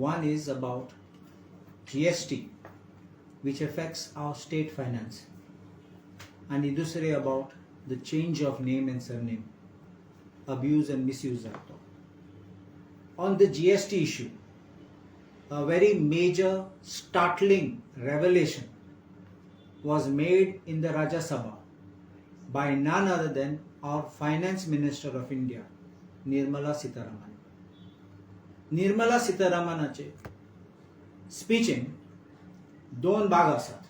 One is about GST, which affects our state finance, and दूसरे about the change of name and surname, abuse and misuse जातो. On the GST issue, a very major, startling revelation was made in the Rajya Sabha by none other than our Finance Minister of India, Nirmala Sitharaman. Nirmala Sitharamanaचे स्पीचेन दोन भाग आसात.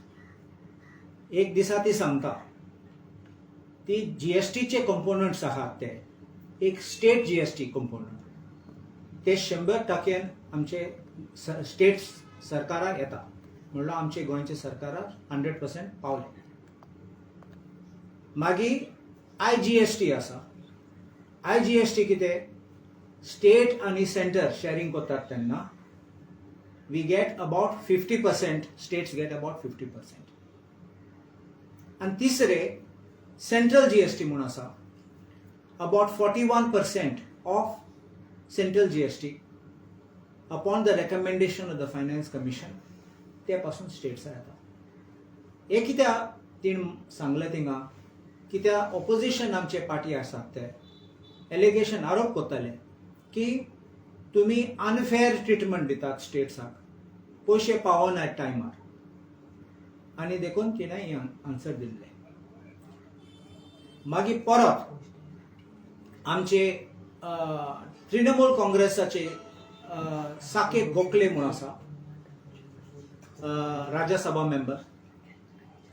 एक दिसा ती सांगता ती जीएसटीचे components आहात ते एक स्टेट जीएसटी कंपोनंट ते 100% आमचे स्टेट सरकाराक येता म्हणलो आमचे गोंयचे सरकाराक 100% पावले. मागीर आयजीएसटी आसा. आयजीएसटी कितें स्टेट आनी सेंटर शेअरिंग करतात तेन्ना we get about 50%, states get about 50%. And तिसरे central GST म्हणून आसा, about 41% of central GST upon the recommendation of the Finance Commission ते पासून स्टेट्स येता. एक कित्याक तीन सांगले थिंगा कित्याक ऑपोजिशन आमचे पार्टी आसात ते एलिगेशन आरोप करताले की तुम्ही अनफेअर ट्रीटमेंट दितात स्टेट्साक, पयशे पावना टायमार, आनी देखून तिणें आन्सर दिल्ले. मागीर परत आमचे तृणमूल काँग्रेसाचे साकेत गोखले म्हणून आसा, राज्यसभा मेंबर,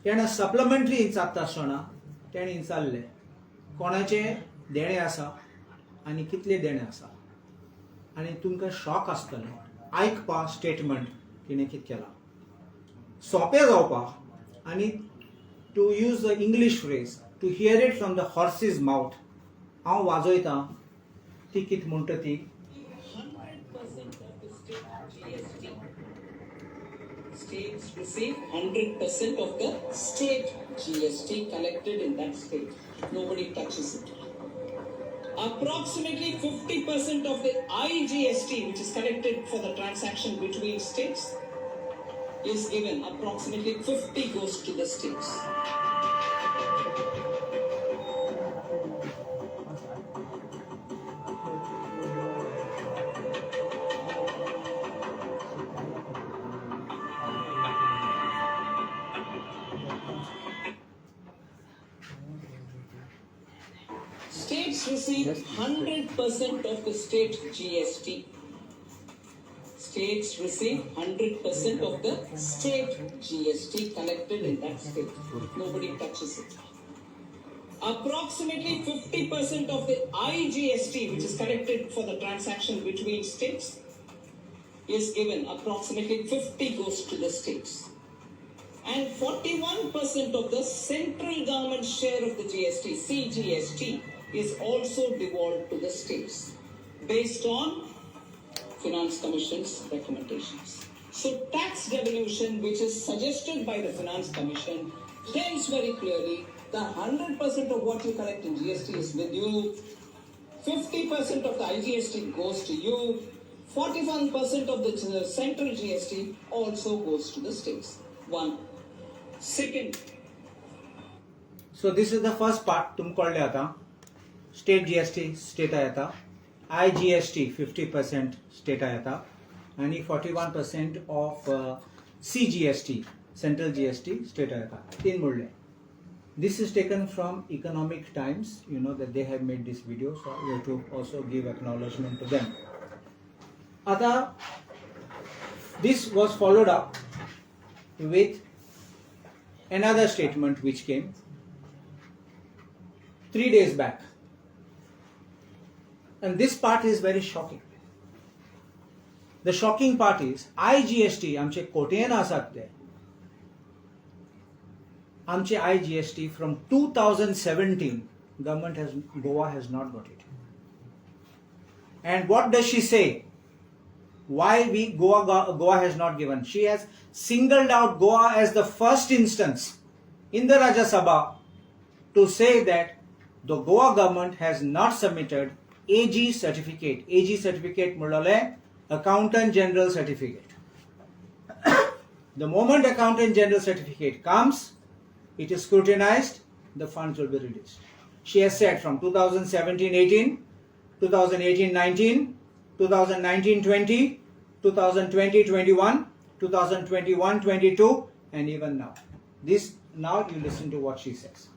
तेणें सप्लिमेंटरी इचारता आसतना तेणें इचारले कोणाचे देणे आसा आनी कितले देणे आसा. आनी तुमकां शॉक आसतलें आयकपा स्टेटमेंट तिणें कितें केला. सोंपें जावपाक आनी to use the English phrase to hear it from the horse's mouth हांव वाजयतां ती कितें म्हणटा ती. States receive 100% of the state GST collected in that state. Nobody touches it. Approximately 50% of the IGST, which is collected for the transaction between states, is given. Approximately 50 goes to the states. States receive 100% of the state GST. States receive 100% of the state GST collected in that state. Nobody touches it. Approximately 50% of the IGST, which is collected for the transaction between states, is given. Approximately 50 goes to the states. And 41% of the central government share of the GST, CGST, is also devolved to the states based on Finance Commission's recommendations. So tax devolution, which is suggested by the Finance Commission, tells very clearly that 100% of what you collect in GST is with you, 50% of the IGST goes to you, 41% of the central GST also goes to the states. One. Second. So this is the first part. तुम कळले आता. State GST strata येता, IGST 50% strata येता, आणि 41% of CGST central GST strata येता. तीन म्हणले. This is taken from Economic Times. You know that they have made this video, so you have to also give acknowledgement to them. आता this was followed up with another statement which came 3 days back. And this part is very shocking. The shocking part is IGST आमचे कोटेन आसात ते आमचे IGST from 2017 Goa has not got it. And what does she say? Why Goa has not given? She has singled out Goa as the first instance in the Rajya Sabha to say that the Goa government has not submitted AG certificate. AG certificate म्हणले Accountant General Certificate. The moment Accountant General Certificate comes, it is scrutinized, the funds will be released. She has said from 2017-18, 2018-19, 2019-20, 2020-21, 2021-22, and even now. This now you listen to what she says.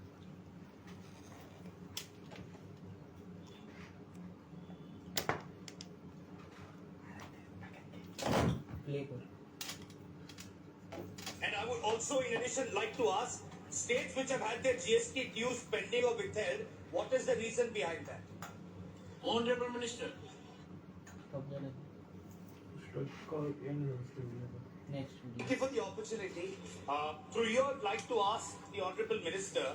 And I would also, in addition, like to ask states which have had their GST dues pending or withheld, what is the reason behind that? Honorable Minister. Thank you for the opportunity. Through you, I'd like to ask the Honorable Minister,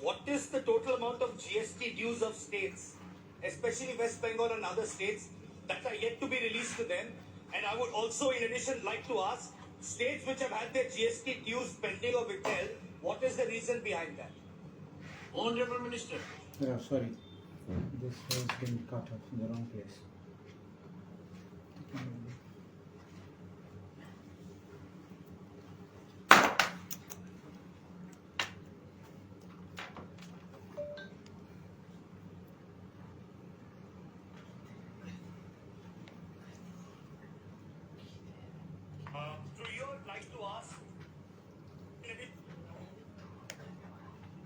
what is the total amount of GST dues of states, especially West Bengal and other states, that are yet to be released to them? And I would also, in addition, like to ask states which have had their GST dues pending or withheld, what is the reason behind that? Honorable Minister. Oh, sorry. This has been cut off in the wrong place. Through you, I'd like to ask,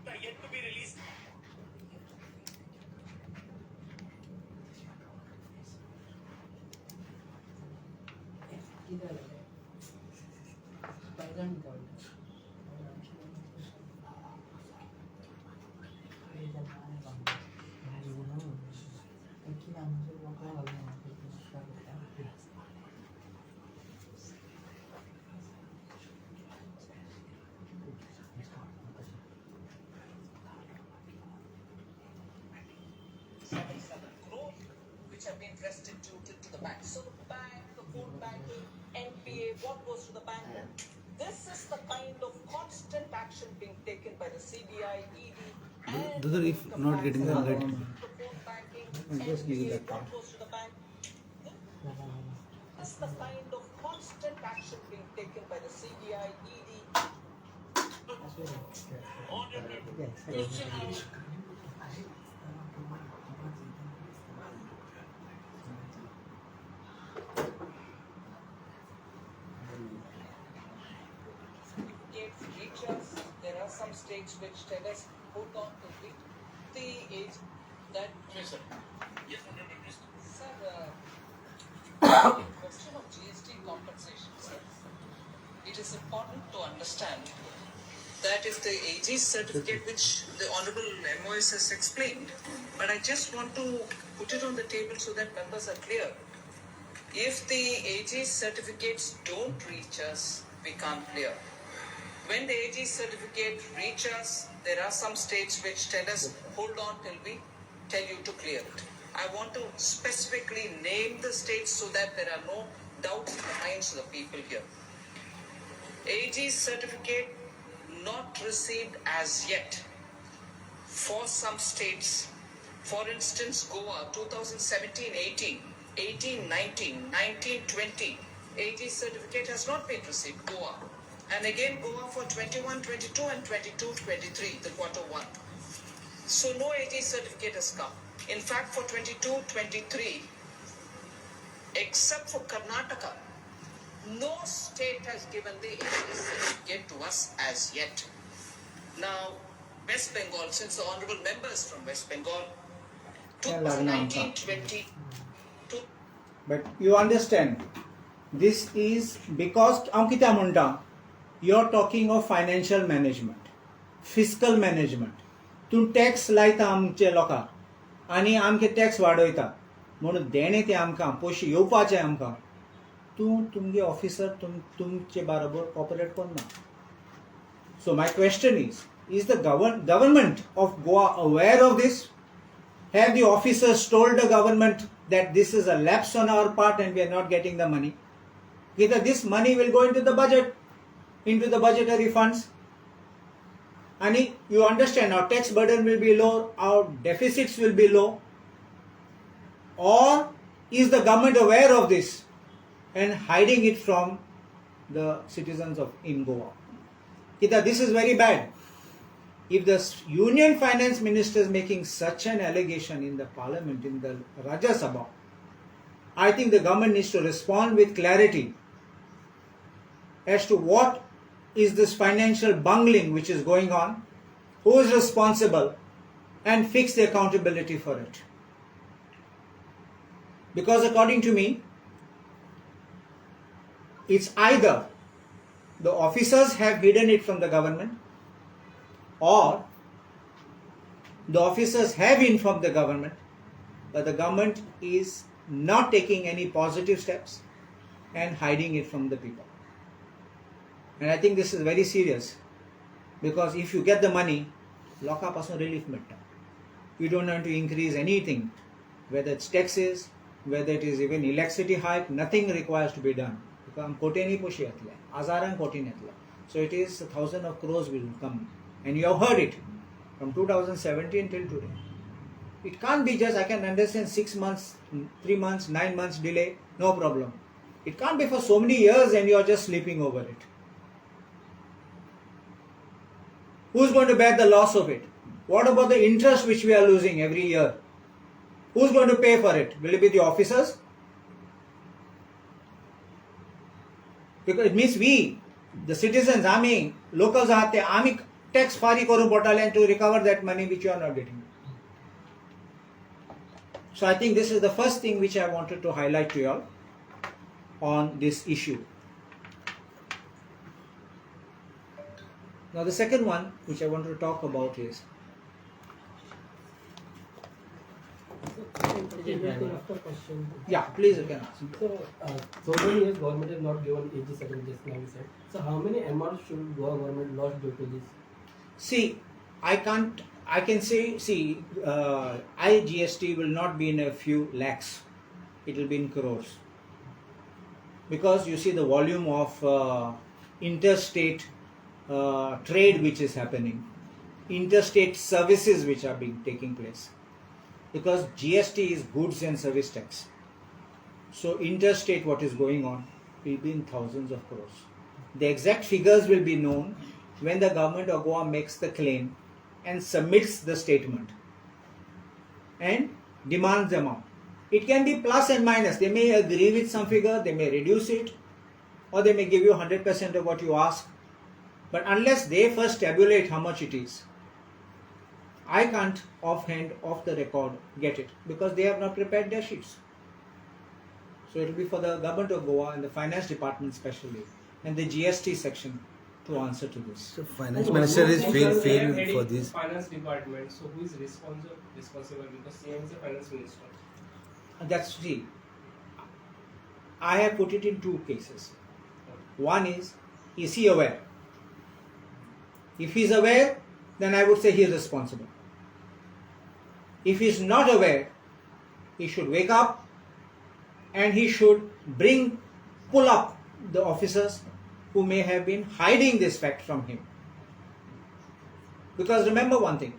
are yet to be released. Which have been restituted to the bank. So the bank, the phone banking, NPA, what goes to the bank? This is the kind of constant action being taken by the CBI, ED, and Brother, if not getting the the alert, phone banking, just give you NPA, that what part. goes to the bank? This is the kind of constant action being taken by the CBI, ED. Reach there are some states which tell us hold on to the age that. Yes, sir. Yes, Honorable Minister. Sir, the question of GST compensation, sir, it is important to understand that if the AG certificate, which the Honorable MOS has explained, but I just want to put it on the table so that members are clear. If the AG certificates don't reach us, we can't clear. When the AG certificate reaches us, there are some states which tell us, hold on till we tell you to clear it. I want to specifically name the states so that there are no doubts in the minds of the people here. AG certificate not received as yet for some states. For instance, Goa 2017-18, 18-19, 19-20, AG certificate has not been received, Goa. And again Goa for 21-22 and 22-23, the quarter one. So no AG certificate has come. In fact, for 22-23, except for Karnataka, no state has given the AG certificate to us as yet. Now, West Bengal, since the honorable members from West Bengal, 2019-20. But you understand, this is because Ankita Munda, you're talking of financial management, fiscal management. तूं tax लायता आमचे लोकांक आनी आमचे tax वाडयता म्हणून देणे ते आमकां पयशे येवपाचे आमकां तूं तुमगे ऑफिसर तुमचे बरोबर कॉपरेट करना. So my question is the government of Goa aware of this? Have the officers told the government that this is a lapse on our part and we are not getting the money? Either this money will go into the budget, into the budgetary funds. And you understand, our tax burden will be low, our deficits will be low. Or is the government aware of this and hiding it from the citizens of in Goa. Kita, this is very bad. If the Union Finance Minister is making such an allegation in the Parliament, in the Rajya Sabha, I think the government needs to respond with clarity as to what is this financial bungling which is going on, who is responsible, and fix the accountability for it. Because according to me, it's either the officers have hidden it from the government, or the officers have informed the government, but the government is not taking any positive steps and hiding it from the people. And I think this is very serious, because if you get the money, lokapasun relief mitta. You don't have to increase anything, whether it's taxes, whether it is even electricity hike, nothing requires to be done. So it is 1,000 of crores will come. And you have heard it from 2017 till today. It can't be just, I can understand 6 months, 3 months, 9 months delay, no problem. It can't be for so many years and you are just sleeping over it. Who's going to bear the loss of it? What about the interest which we are losing every year? Who's going to pay for it? Will it be the officers? Because it means we, the citizens, locals, tax fari koru portal to recover that money which you are not getting. So I think this is the first thing which I wanted to highlight to you all on this issue. Now the second one which I wanted to talk about is After question. yeah, please you can ask. So many years government has not given AG certificate, now we said. So how many amount should Goa government lost due to this? See, I can say, GST will not be in a few lakhs. It will be in crores. Because you see the volume of interstate trade which is happening, interstate services which are taking place. Because GST is goods and service tax. So interstate what is going on will be in thousands of crores. The exact figures will be known when the government of Goa makes the claim and submits the statement and demands the amount. It can be plus and minus. They may agree with some figure, they may reduce it, or they may give you 100% of what you ask. But unless they first tabulate how much it is, I can't offhand, off the record, get it, because they have not prepared their sheets. So it will be for the government of Goa and the finance department especially, and the GST section to answer to this. So finance minister is failed for this. Finance department. So who is responsible? Because CM is the finance minister. That's see. I have put it in two cases. One is he aware? If he is aware, then I would say he is responsible. If he is not aware, he should wake up and he should pull up the officers who may have been hiding this fact from him. Because remember one thing,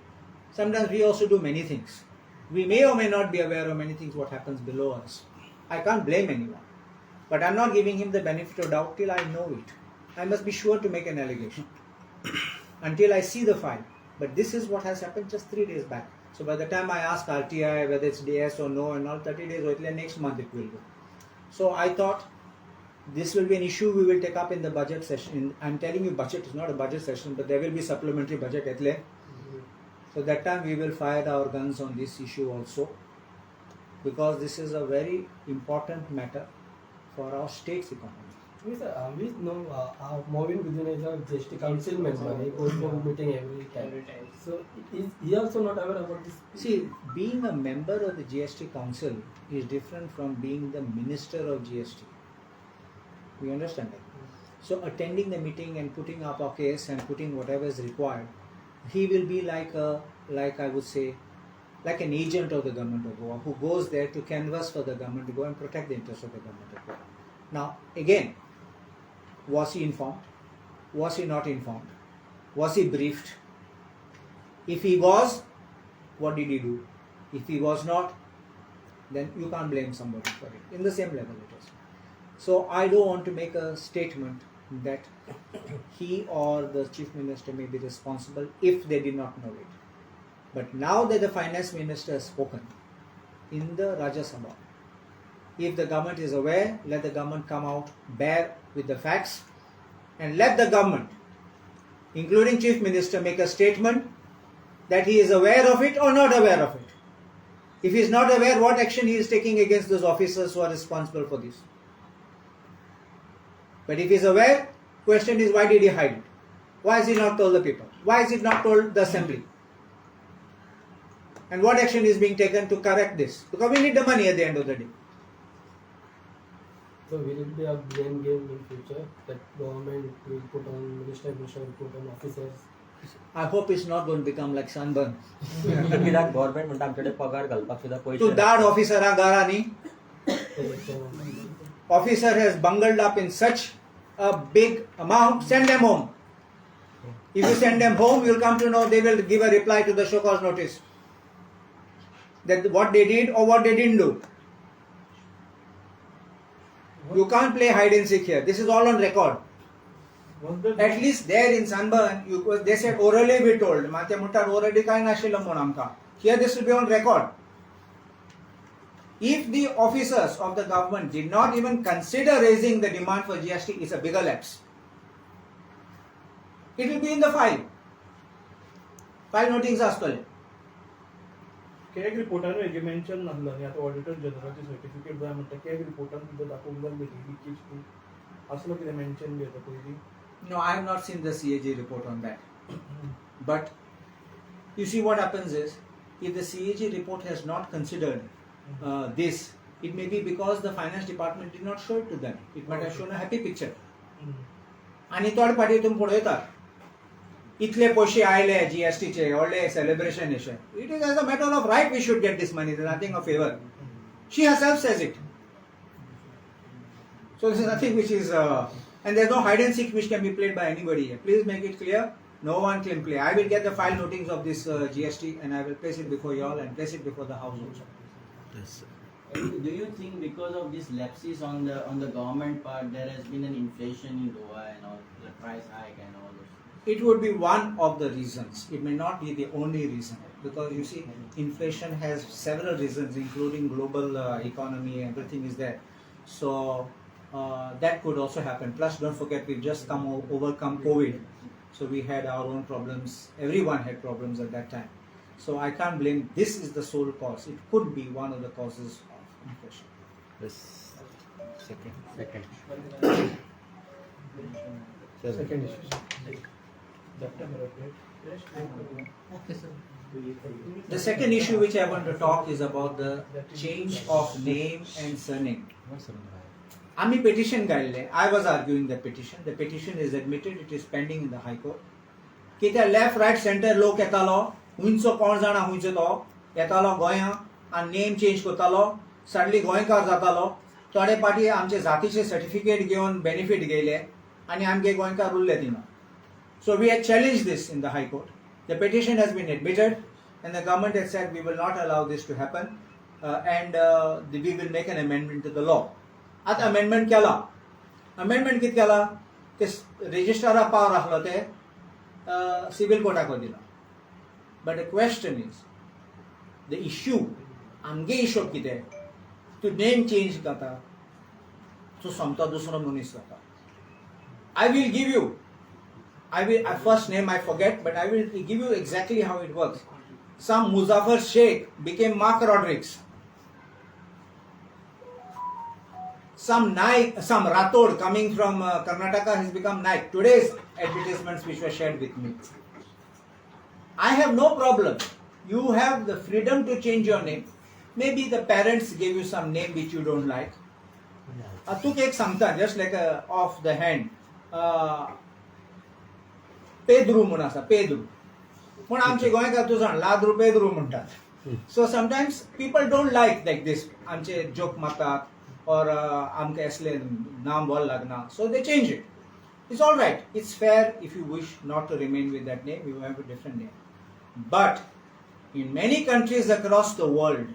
sometimes we also do many things. We may or may not be aware of many things what happens below us. I can't blame anyone. But I'm not giving him the benefit of doubt till I know it. I must be sure to make an allegation until I see the file. But this is what has happened just 3 days back. So by the time I ask RTI whether it's DS or no and all, 30 days or next month it will go. So I thought this will be an issue we will take up in the budget session. I'm telling you, budget is not a budget session, but there will be supplementary budget at So that time we will fire our guns on this issue also, because this is a very important matter for our state's economy. We know moving within a GST council member, he goes to meeting every time. So is he also not aware about this? See, being a member of the GST council is different from being the minister of GST. We understand that. So attending the meeting and putting up a case and putting whatever is required, he will be like I would say, like an agent of the government of Goa who goes there to canvass for the government, to go and protect the interests of the government of Goa. Now, again, was he informed? Was he not informed? Was he briefed? If he was, what did he do? If he was not, then you can't blame somebody for it. In the same level it is. So I don't want to make a statement that he or the chief minister may be responsible if they did not know it. But now that the finance minister has spoken in the Rajya Sabha, if the government is aware, let the government come out bare with the facts, and let the government, including chief minister, make a statement that he is aware of it or not aware of it. If he is not aware, what action he is taking against those officers who are responsible for this. But if he is aware, question is, why did he hide it? Why has he not told the people? Why has he not told the assembly? And what action is being taken to correct this? Because we need the money at the end of the day. So will it be a blame game in future that government will put on minister will put on officers? I hope it's not going to become like sunburn. कित्याक government म्हणटा आमचे कडेन पगार घालपाक सुद्दां To पयशे that officer garani, Election. officer has bungled up in such a big amount, send them home. If you send them home, you'll come to know they will give a reply to the show cause notice. That what they did or what they didn't do. You can't play hide and seek here. This is all on record. At least there in Sunburn, they said orally we told. Mate mutar orally kai nashillam monamka. Here this will be on record. If the officers of the government did not even consider raising the demand for GST, it's a bigger lapse. It will be in the file. File notings astole. CAG रिपोर्टान हेजे mention नासलें आनी आतां auditor जनरलाचें certificate जाय म्हणटा CAG रिपोर्टान सुद्दां दाखोवंक जाय लिकेज आसलो कितें मेन्शन बी आतां पयलीं. No, I have not seen the CAG report on that. But you see what happens is, if the CAG report has not considered this, it may be because the finance department did not show it to them. It might have shown a happy picture. आणि third party तुम पळयतात इतले पयशे आयले जीएसटीचे व्हडले celebration अशें. It is as a matter of right we should get this money. There is nothing of favor. She herself says it. So this is nothing which is and there is no hide and seek which can be played by anybody here. Please make it clear. No one can play. I will get the file notings of this GST and I will place it before you all and place it before the house also. Yes. Do you think because of these lapses on the government part there has been an inflation in GOA and all the price hike and all those? It would be one of the reasons. It may not be the only reason because you see inflation has several reasons including global economy, everything is there. So that could also happen. Plus don't forget we've just overcome COVID. So we had our own problems. Everyone had problems at that time. So I can't blame this is the sole cause. It could be one of the causes of inflation. Yes. Second. Second issue. September update. The second issue which I want to talk is about the change of name and surname. Ami petition gaile. I was arguing the petition. The petition is admitted. It is pending in the High Court. Kita left, right, center लोक येतालो. हुंचो कोण जाणा हुंचो तो येतालो गोंया आनी name change करतालो. Suddenly गोंयकार जातालो. थोडे पाटी आमचे जातीचे सर्टिफिकेट घेवन बेनिफिट घेयले आनी आमगे गोंयकार उरले थिंगा. So we had challenged this in the High Court. The petition has been admitted and the government has said we will not allow this to happen and we will make an amendment to the law. At amendment केला. Amendment कित केला? ते registrar power आसलो ते civil court को दिला. But the question is, the issue, आमगे issue कितें? तू name change करता, तू समता दुसरो मनीस जाता. I will give you. First name I forget, but I will give you exactly how it works. Some Muzaffar Sheikh became Mark Rodriguez. Some Rathod coming from Karnataka has become Naik. Today's advertisements which were shared with me. I have no problem. You have the freedom to change your name. Maybe the parents gave you some name which you don't like. Atuk ek samta, just like off the hand. Pedro म्हणून आसा Pedro. पण आमचे गोंयकार तूं जाण लादरू Pedro म्हणटात. So sometimes people don't like this. आमचे joke मारतात or आमके असले नाम बोल लागना. So they change it. It's all right. It's fair if you wish not to remain with that name. You have a different name. But in many countries across the world,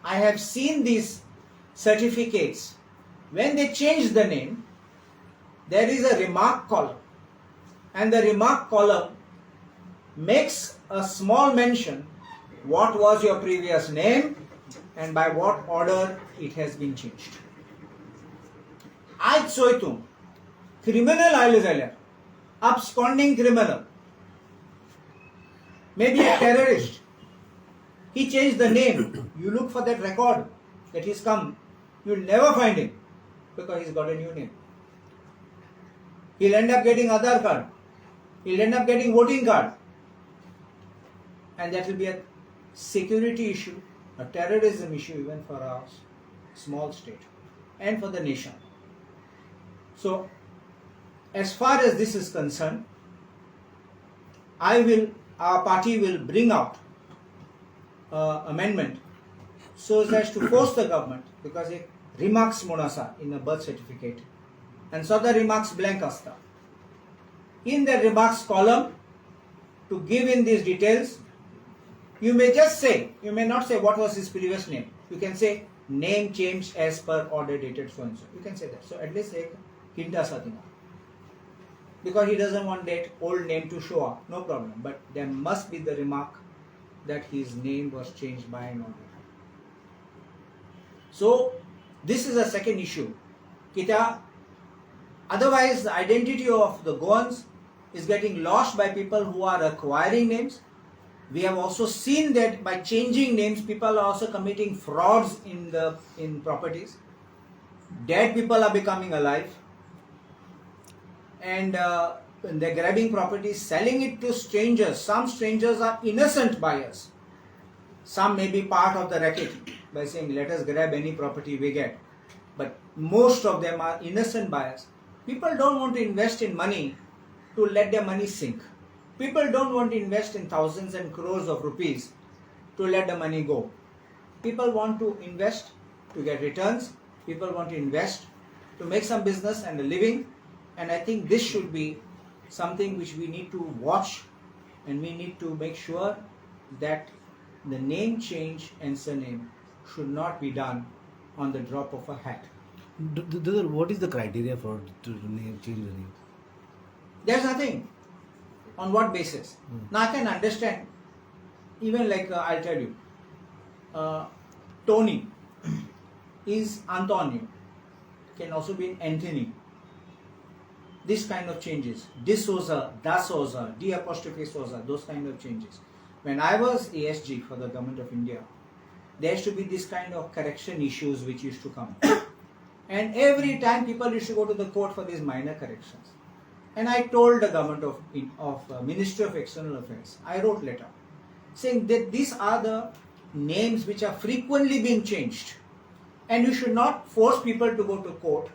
I have seen these certificates when they change the name, there is a remark column, and the remark column makes a small mention what was your previous name and by what order it has been changed. आज सोय तूं criminal आयले जाल्यार absconding criminal, maybe a terrorist, he changed the name, you look for that record that he's come, you'll never find him because he's got a new name. He'll end up getting Aadhaar card, he'll end up getting voting card, and that will be a security issue, a terrorism issue even for our small state and for the nation. So, as far as this is concerned, our party will bring out amendment so as to force the government, because it remarks monasa in a birth certificate and so the remarks blank asta. In the remarks column, to give in these details, you may just say, you may not say what was his previous name. You can say name changed as per order dated so and so. You can say that. So at least say hinta satina. Because he doesn't want that old name to show up, no problem. But there must be the remark that his name was changed by an order. So this is a second issue. Otherwise, the identity of the Goans is getting lost by people who are acquiring names. We have also seen that by changing names, people are also committing frauds in properties. Dead people are becoming alive, and they're grabbing properties, selling it to strangers. Some strangers are innocent buyers. Some may be part of the racket by saying, let us grab any property we get. But most of them are innocent buyers. People don't want to invest in money to let their money sink. People don't want to invest in thousands and crores of rupees to let the money go. People want to invest to get returns. People want to invest to make some business and a living. And I think this should be something which we need to watch, and we need to make sure that the name change and surname should not be done on the drop of a hat. What is the criteria for to change the name? There's nothing. On what basis? Now I can understand, even like I'll tell you, Tony is Antonio, can also be Anthony. This kind of changes. D'Souza, Da Souza, D apostrophe Souza, those kind of changes. When I was ASG for the Government of India, there used to be this kind of correction issues which used to come. And every time people used to go to the court for these minor corrections. And I told the government of Ministry of External Affairs, I wrote letter saying that these are the names which are frequently being changed, and you should not force people to go to court.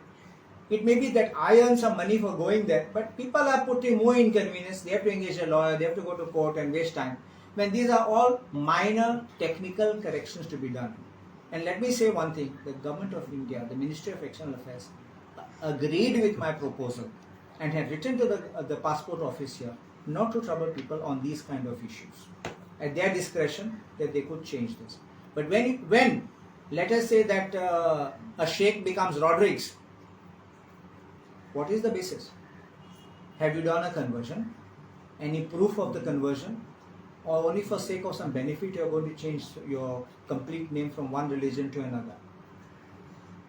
It may be that I earn some money for going there, but people are putting more inconvenience. They have to engage a lawyer, they have to go to court and waste time, when these are all minor technical corrections to be done. And let me say one thing, the Government of India, the Ministry of External Affairs agreed with my proposal and had written to the passport office here not to trouble people on these kind of issues. At their discretion, that they could change this. But when let us say that a Sheikh becomes Rodriguez, what is the basis? Have you done a conversion? Any proof of the conversion? Or only for sake of some benefit you are going to change your complete name from one religion to another?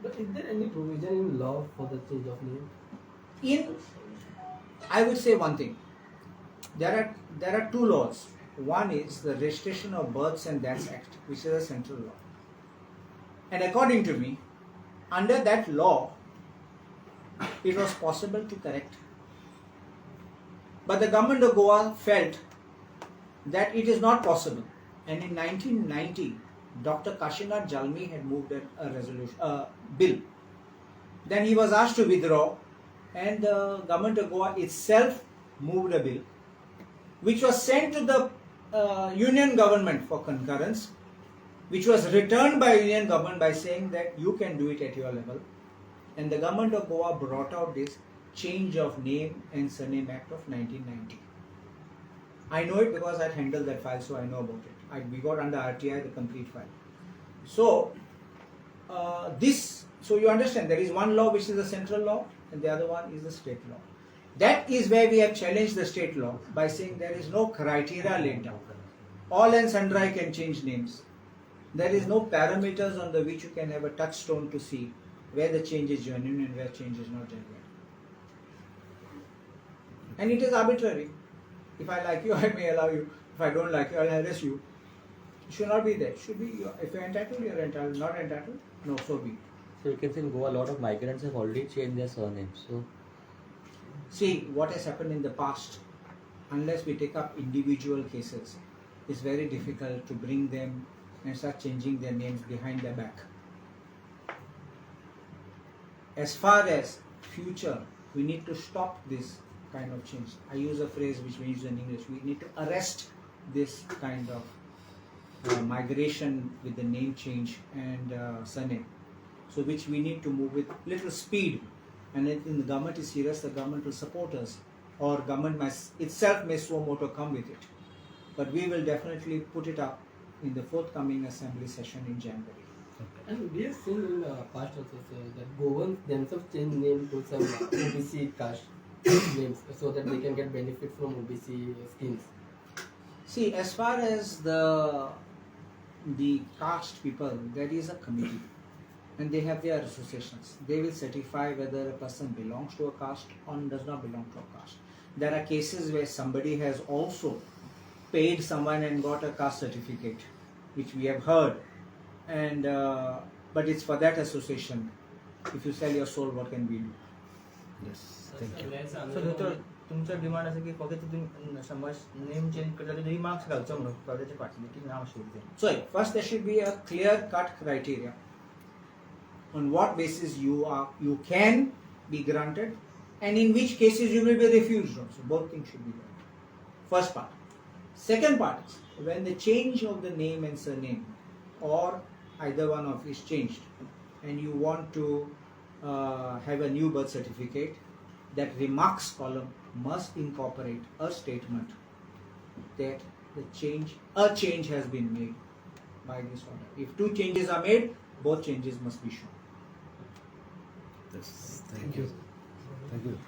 But is there any provision in law for the change of name? I would say one thing. There are two laws. One is the Registration of Births and Deaths Act, which is a central law. And according to me, under that law, it was possible to correct. But the government of Goa felt that it is not possible. And in 1990, Dr. Kashinath Jalmi had moved a bill. Then he was asked to withdraw, and the government of Goa itself moved a bill, which was sent to the union government for concurrence, which was returned by union government by saying that you can do it at your level. And the government of Goa brought out this Change of Name and Surname Act of 1990. I know it because I handled that file, so I know about it. We got under RTI the complete file. So, So you understand there is one law which is the central law and the other one is the state law. That is where we have challenged the state law by saying there is no criteria laid down. All and sundry can change names. There is no parameters on the which you can have a touchstone to see where the change is genuine and where change is not genuine. And it is arbitrary. If I like you, I may allow you. If I don't like you, I'll harass you. It should not be there. It should be, if you're entitled, you're entitled. Not entitled, no, so be it. So you can say in Goa, a lot of migrants have already changed their surnames. So See, what has happened in the past, unless we take up individual cases, it's very difficult to bring them and start changing their names behind their back. As far as future, we need to stop this kind of change. I use a phrase which we use in English. We need to arrest this kind of migration with the name change and surname. So which we need to move with little speed. And if the government is serious, the government will support us, or government itself may suo moto come with it. But we will definitely put it up in the forthcoming assembly session in January. And we have seen in the past also that Goans themselves change name to some OBC caste names so that they can get benefit from OBC schemes. See, as far as the caste people, there is a committee and they have their associations. They will certify whether a person belongs to a caste or does not belong to a caste. There are cases where somebody has also paid someone and got a caste certificate, which we have heard. And but it's for that association. If you sell your soul, what can we do? Yes, thank you. सो तुमचं demand असं की फक्त तुम्ही समज name change करता तरी marks घालचो म्हणून कॉलेजच्या फाटली की नाव शिवते So first there should be a clear-cut criteria on what basis you can be granted and in which cases you will be refused also. Both things should be there. First part. Second part is when the change of the name and surname or either one of is changed and you want to have a new birth certificate, that remarks column must incorporate a statement that a change has been made by this order. If two changes are made, both changes must be shown. Yes, thank you. Thank you.